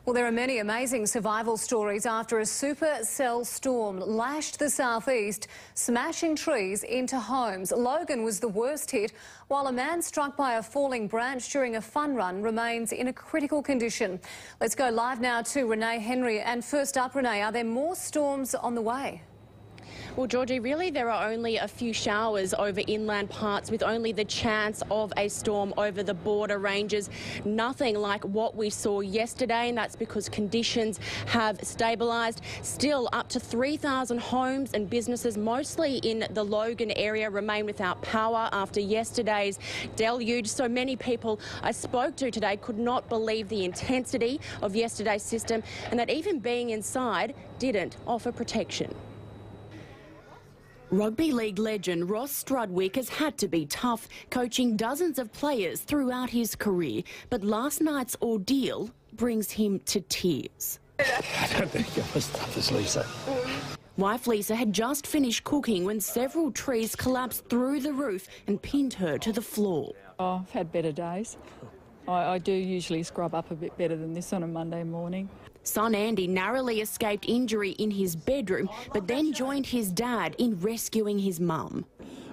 Well, there are many amazing survival stories after a supercell storm lashed the southeast, smashing trees into homes. Logan was the worst hit, while a man struck by a falling branch during a fun run remains in a critical condition. Let's go live now to Renee Henry. And first up, Renee, are there more storms on the way? Well, Georgie, really there are only a few showers over inland parts, with only the chance of a storm over the border ranges. Nothing like what we saw yesterday, and that's because conditions have stabilised. Still, up to 3,000 homes and businesses, mostly in the Logan area, remain without power after yesterday's deluge. So many people I spoke to today could not believe the intensity of yesterday's system, and that even being inside didn't offer protection. Rugby league legend Ross Strudwick has had to be tough, coaching dozens of players throughout his career. But last night's ordeal brings him to tears. I don't think it was tough as Lisa. Wife Lisa had just finished cooking when several trees collapsed through the roof and pinned her to the floor. Oh, I've had better days. I do usually scrub up a bit better than this on a Monday morning. Son Andy narrowly escaped injury in his bedroom, but then joined his dad in rescuing his mum.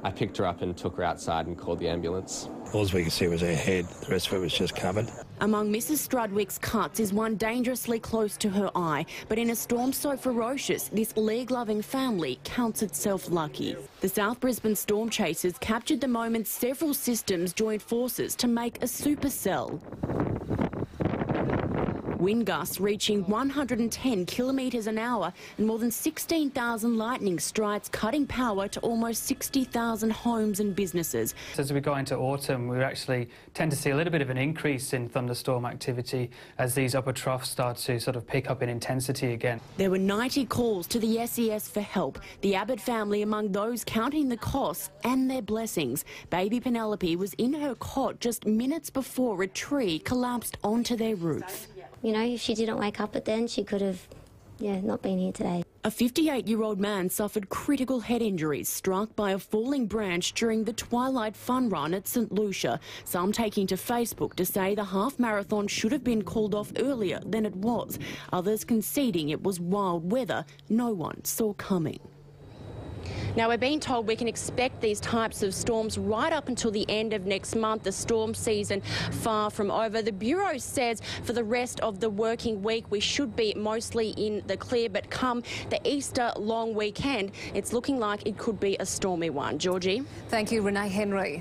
I picked her up and took her outside and called the ambulance. All we could see was her head. The rest of it was just covered. Among Mrs. Strudwick's cuts is one dangerously close to her eye, but in a storm so ferocious, this league-loving family counts itself lucky. The South Brisbane Storm chasers captured the moment several systems joined forces to make a supercell. Wind gusts reaching 110 kilometres an hour and more than 16,000 lightning strikes, cutting power to almost 60,000 homes and businesses. As we go into autumn, we actually tend to see a little bit of an increase in thunderstorm activity as these upper troughs start to sort of pick up in intensity again. There were 90 calls to the SES for help, the Abbott family among those counting the costs and their blessings. Baby Penelope was in her cot just minutes before a tree collapsed onto their roof. You know, if she didn't wake up at then, she could have, not been here today. A 58-year-old man suffered critical head injuries struck by a falling branch during the Twilight Fun Run at St Lucia. Some taking to Facebook to say the half marathon should have been called off earlier than it was. Others conceding it was wild weather no one saw coming. Now, we're being told we can expect these types of storms right up until the end of next month. The storm season far from over. The Bureau says for the rest of the working week we should be mostly in the clear, but come the Easter long weekend, it's looking like it could be a stormy one. Georgie? Thank you, Renee Henry.